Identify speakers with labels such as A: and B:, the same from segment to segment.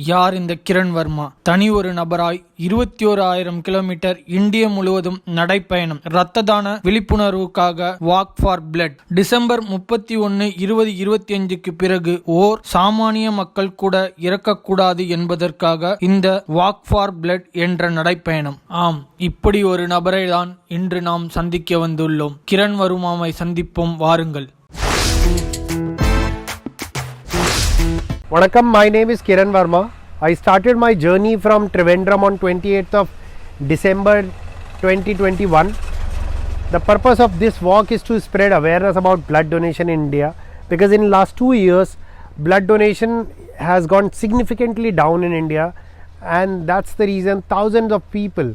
A: யார் இந்த கிரண் வர்மா? தனி ஒரு நபராய் 21,000 கிலோமீட்டர் இந்திய முழுவதும் நடைப்பயணம். இரத்த தான விழிப்புணர்வுக்காக வாக் ஃபார் பிளட். டிசம்பர் 31, 2025க்கு பிறகு ஓர் சாமானிய மக்கள் கூட இறக்கக்கூடாது என்பதற்காக இந்த வாக் ஃபார் பிளட் என்ற நடைப்பயணம். ஆம், இப்படி ஒரு நபரை தான் இன்று நாம் சந்திக்க வந்துள்ளோம். கிரண் வர்மாவை சந்திப்போம், வாருங்கள்.
B: Vanakkam, my name is Kiran Verma. I started my journey from Thiruvananthapuram on 28th of December 2021. The purpose of this walk is to spread awareness about blood donation in India, because in last 2 years blood donation has gone significantly down in India, and that's the reason thousands of people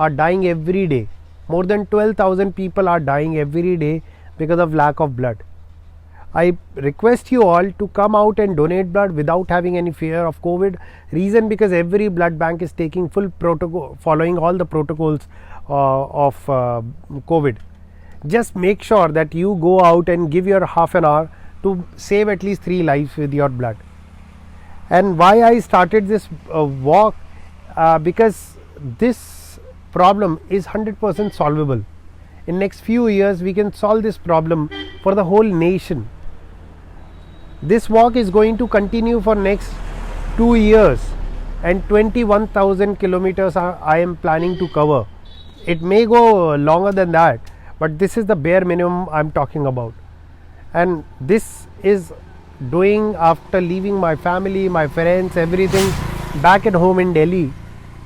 B: are dying every day. More than 12,000 people are dying every day because of lack of blood. I request you all to come out and donate blood without having any fear of COVID. Reason, because every blood bank is taking full protocol, following all the protocols of COVID. Just make sure that you go out and give your half an hour to save at least 3 lives with your blood. And why I started this walk, because this problem is 100% solvable. In next few years we can solve this problem for the whole nation. This walk is going to continue for next 2 years, and 21,000 kilometers I am planning to cover. It may go longer than that, but this is the bare minimum I am talking about. And this is doing after leaving my family, my friends, everything back at home in Delhi,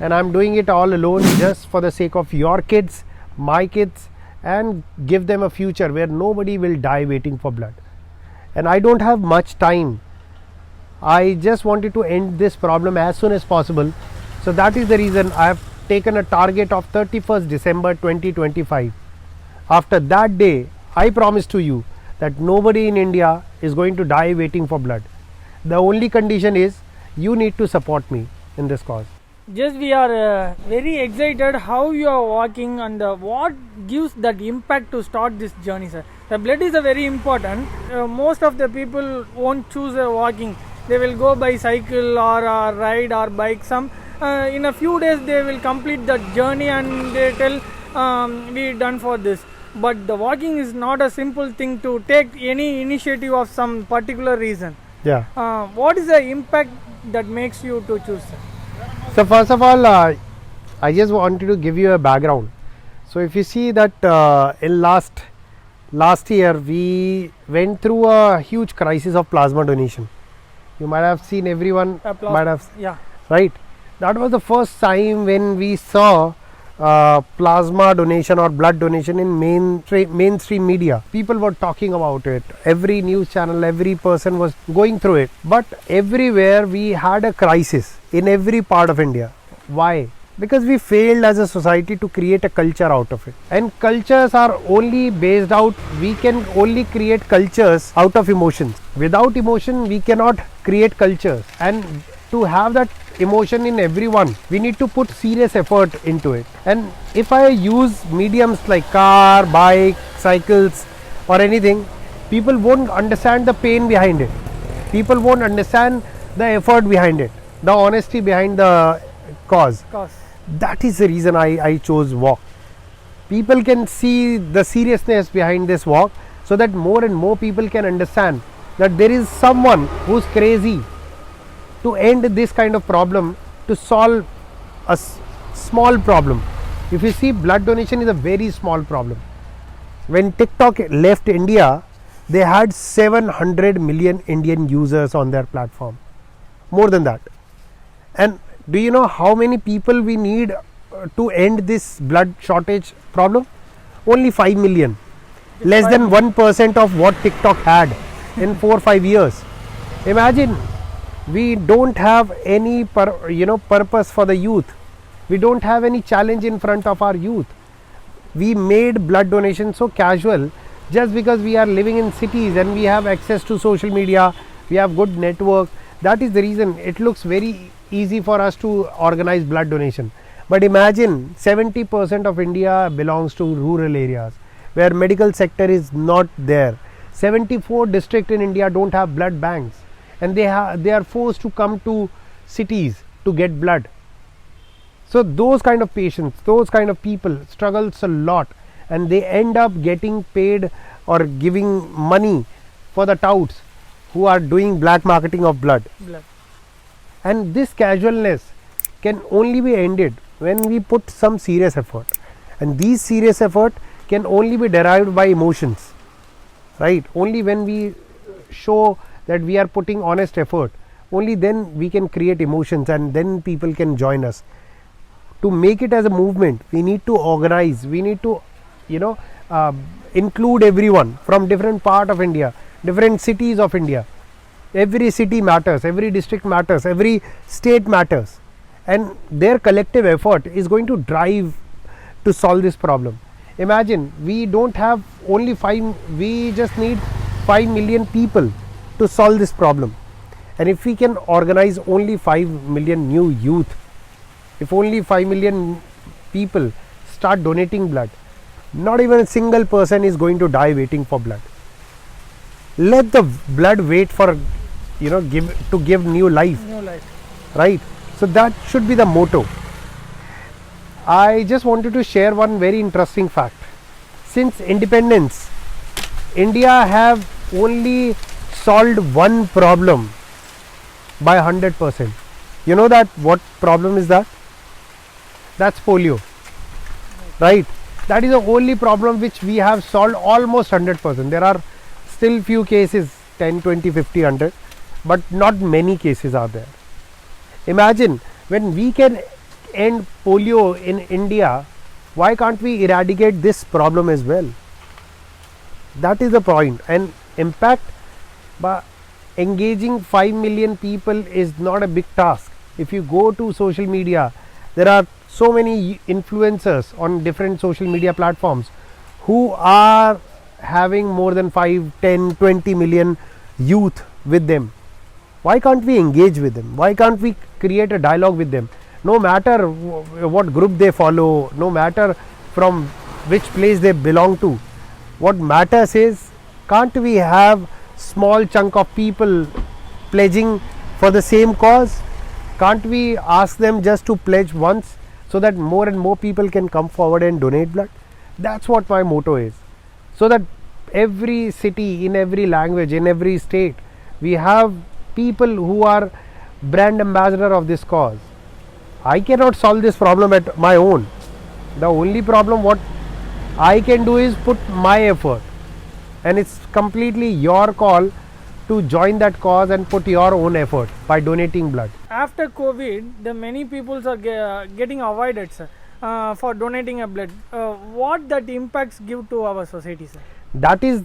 B: and I am doing it all alone, just for the sake of your kids, my kids, and give them a future where nobody will die waiting for blood. And I don't have much time. I just wanted to end this problem as soon as possible. So that is the reason I have taken a target of 31st December 2025. After that day, I promise to you that nobody in India is going to die waiting for blood. The only condition is you need to support me in this cause.
A: Just we are very excited how you are walking, and what gives that impact to start this journey, sir. The blood is a very important. Most of the people won't choose walking. They will go by cycle or ride or bike. Some in a few days they will complete the journey and they tell we done for this. But the walking is not a simple thing to take any initiative of some particular reason.
B: Yeah.
A: What is the impact that makes you to choose, sir?
B: So first of all, I just wanted to give you a background. So if you see that in last year we went through a huge crisis of plasma donation. You might have seen, everyone might have,
A: yeah,
B: right? That was the first time when we saw plasma donation or blood donation in mainstream media. People were talking about it. Every news channel, every person was going through it. But everywhere we had a crisis, in every part of India. Why? Because we failed as a society to create a culture out of it. And cultures are only based out, we can only create cultures out of emotions. Without emotion we cannot create cultures. And to have that emotion in everyone, we need to put serious effort into it. And if I use mediums like car, bike, cycles or anything, people won't understand the pain behind it. People won't understand the effort behind it, the honesty behind the cause. That is the reason I chose walk. People can see the seriousness behind this walk, so that more and more people can understand that there is someone who's crazy to end this kind of problem, to solve a small problem. If you see, blood donation is a very small problem. When TikTok left India, they had 700 million Indian users on their platform, more than that. And do you know how many people we need to end this blood shortage problem? Only 5 million. Less than 1% of what TikTok had in 4-5 years. Imagine, we don't have any purpose for the youth. We don't have any challenge in front of our youth. We made blood donation so casual just because we are living in cities and we have access to social media, we have good network. That is the reason it looks very easy for us to organize blood donation. But imagine, 70% of India belongs to rural areas where medical sector is not there. 74 districts in India don't have blood banks, and they are forced to come to cities to get blood. So those kind of patients, those kind of people struggles a lot, and they end up getting paid or giving money for the touts who are doing black marketing of blood. And this casualness can only be ended when we put some serious effort, and these serious effort can only be derived by emotions, right? Only when we show that we are putting honest effort, only then we can create emotions, and then people can join us. To make it as a movement, we need to organize, we need to include everyone from different part of India, different cities of India. Every city matters, every district matters, every state matters, and their collective effort is going to drive to solve this problem. Imagine, we don't have only we just need 5 million people to solve this problem. And if we can organize only 5 million new youth, if only 5 million people start donating blood, not even a single person is going to die waiting for blood. Let the blood wait for give new life. Right? So that should be the motto. I just wanted to share one very interesting fact. Since independence, India have only solved one problem by 100%. You know that what problem is that? That's polio. Right? That is the only problem which we have solved almost 100%. There are still few cases, 10, 20, 50, 100, but not many cases are there. Imagine, when we can end polio in India, why can't we eradicate this problem as well? That is the point. And impact by engaging 5 million people is not a big task. If you go to social media, there are so many influencers on different social media platforms who are having more than 5, 10, 20 million youth with them. Why can't we engage with them? Why can't we create a dialogue with them? No matter what group they follow, no matter from which place they belong to, what matters is, can't we have small chunk of people pledging for the same cause? Can't we ask them just to pledge once, so that more and more people can come forward and donate blood? That's what my motto is. So that every city, in every language, in every state, we have people who are brand ambassador of this cause. I cannot solve this problem at my own. The only problem what I can do is put my effort, and it's completely your call to join that cause and put your own effort by donating blood.
A: After COVID, the many people are getting avoided, sir, for donating a blood. What that impacts give to our society, sir?
B: That is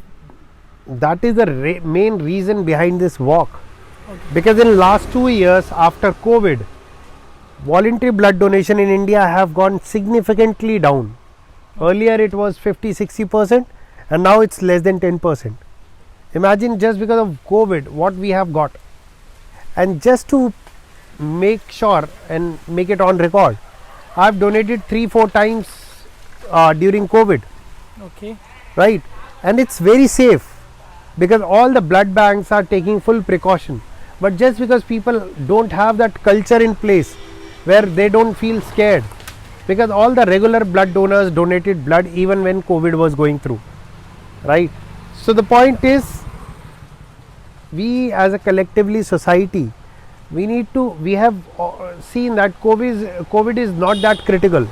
B: the main reason behind this walk.
A: Okay.
B: Because in last 2 years after COVID, voluntary blood donation in India have gone significantly down. Earlier it was 50-60%, and now it's less than 10%. Imagine, just because of COVID, what we have got. And just to make sure and make it on record, I have donated 3-4 times during COVID.
A: Okay.
B: Right? And it's very safe, because all the blood banks are taking full precaution. But just because people don't have that culture in place where they don't feel scared, because all the regular blood donors donated blood even when COVID was going through. Right? So the point is, we as a collectively society, we have seen that COVID is not that critical.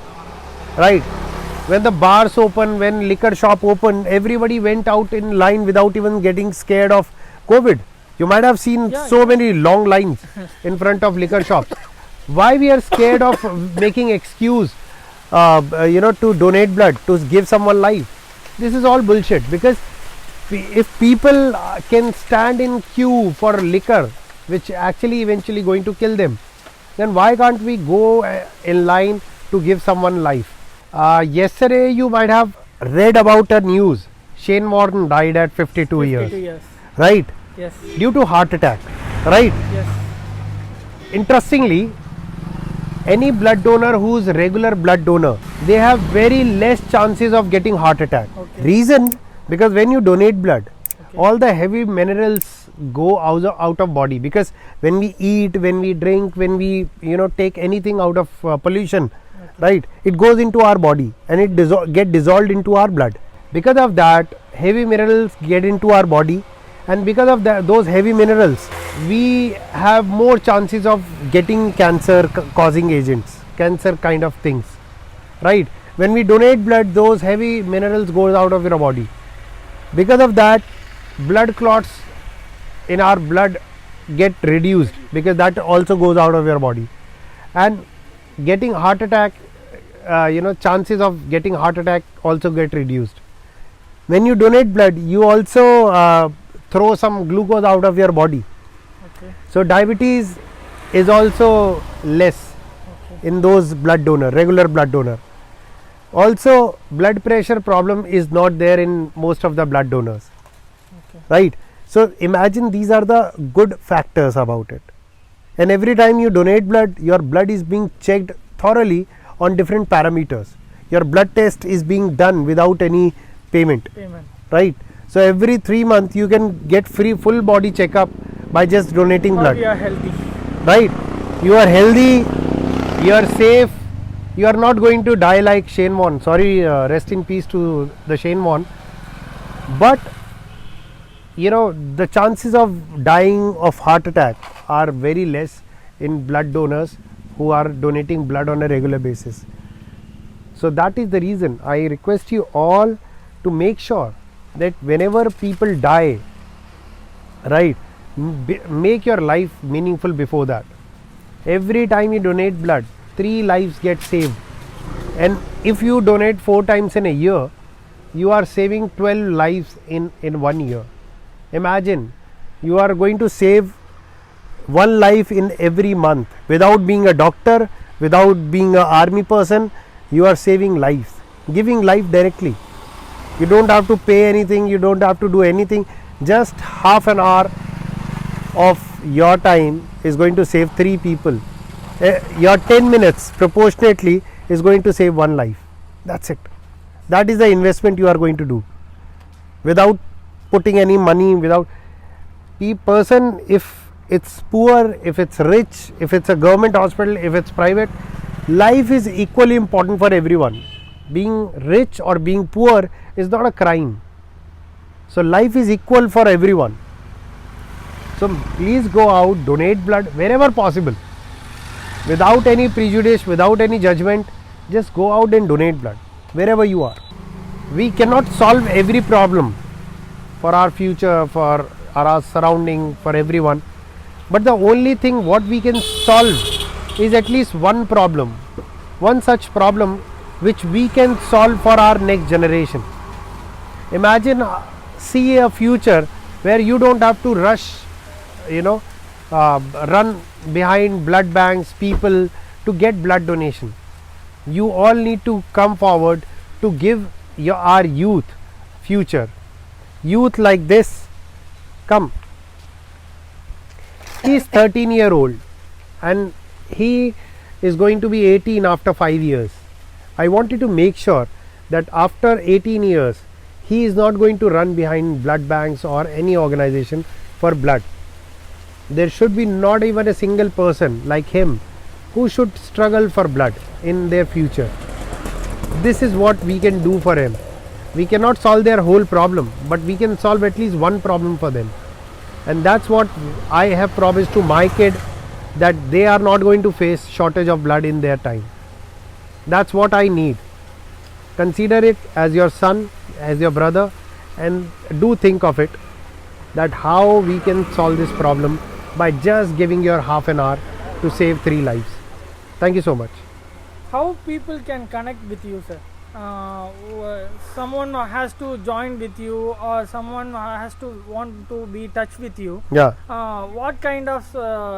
B: Right? When the bars open, when liquor shop open, everybody went out in line without even getting scared of COVID. You might have seen many long lines in front of liquor shops. Why we are scared of making excuse to donate blood, to give someone life? This is all bullshit. Because if people can stand in queue for liquor, which actually eventually going to kill them, then why can't we go in line to give someone life? Yesterday you might have read about a news. Shane Warne died at 52 years. Right?
A: Yes.
B: Due to heart attack. Right?
A: Yes.
B: Interestingly, any blood donor who is regular blood donor, they have very less chances of getting heart attack.
A: Okay.
B: Reason, because when you donate blood, all the heavy minerals go out of body, because when we eat, when we drink, when we take anything out of pollution, right, it goes into our body and it get dissolved into our blood. Because of that, heavy minerals get into our body, and because of those heavy minerals, we have more chances of getting cancer causing agents, cancer kind of things, right. When we donate blood, those heavy minerals goes out of your body. Because of that, blood clots in our blood get reduced, because that also goes out of your body, and getting heart attack, chances of getting heart attack also get reduced. When you donate blood, you also throw some glucose out of your body.
A: Okay.
B: So diabetes is also less in those blood donor, regular blood donor. Also, blood pressure problem is not there in most of the blood donors, right. So imagine, these are the good factors about it. And every time you donate blood, your blood is being checked thoroughly on different parameters. Your blood test is being done without any payment, right. So every 3 months you can get free full body checkup by just donating blood.
A: You are healthy,
B: right. You are healthy, you are safe, you are not going to die like Shane Warne. Sorry, rest in peace to the Shane Warne. But the chances of dying of heart attack are very less in blood donors who are donating blood on a regular basis. So that is the reason I request you all to make sure that whenever people die, right, make your life meaningful before that. Every time you donate blood, 3 lives get saved, and if you donate 4 times in a year, you are saving 12 lives in 1 year. Imagine, you are going to save 1 life in every month without being a doctor, without being an army person. You are saving lives, giving life directly. You don't have to pay anything, you don't have to do anything. Just half an hour of your time is going to save 3 people. Your 10 minutes proportionately is going to save 1 life. That's it. That is the investment you are going to do without putting any money, without person, if it's poor, if it's rich, if it's a government hospital, if it's private, life is equally important for everyone. Being rich or being poor is not a crime. So life is equal for everyone. So please go out, donate blood wherever possible, without any prejudice, without any judgment. Just go out and donate blood wherever you are. We cannot solve every problem for our future, for our surrounding, for everyone, but the only thing what we can solve is at least one problem, one such problem which we can solve for our next generation. Imagine, see a future where you don't have to rush, run behind blood banks, people to get blood donation. You all need to come forward to give our youth future. Youth like this, come. He is 13-year-old and he is going to be 18 after 5 years. I wanted to make sure that after 18 years he is not going to run behind blood banks or any organization for blood. There should be not even a single person like him who should struggle for blood in their future. This is what we can do for him. We cannot solve their whole problem, but we can solve at least one problem for them. And that's what I have promised to my kid, that they are not going to face shortage of blood in their time. That's what I need. Consider it as your son, as your brother, and do think of it, that how we can solve this problem by just giving your half an hour to save 3 lives. Thank you so much.
A: How people can connect with you, sir? Someone has to join with you, or someone has to want to be in touch with you.
B: Yeah.
A: What kind of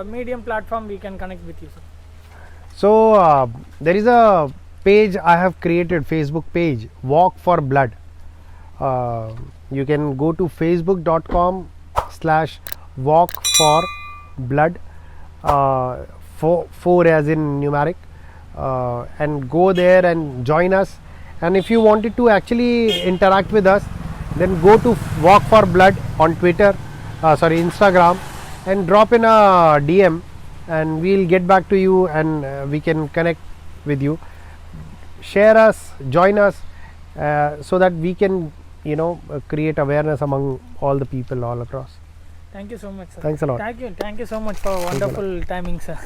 A: medium platform we can connect with you, sir?
B: So there is a page I have created, Facebook page, Walk for Blood. You can go to facebook.com/walk for blood, 4 as in numeric, and go there and join us. And if you wanted to actually interact with us, then go to Walk for Blood on Twitter Instagram, and drop in a DM, and we'll get back to you, and we can connect with you. Share us, join us, so that we can create awareness among all the people all across.
A: Thank you so much, sir.
B: Thanks a lot.
A: Thank you so much for wonderful timing, sir.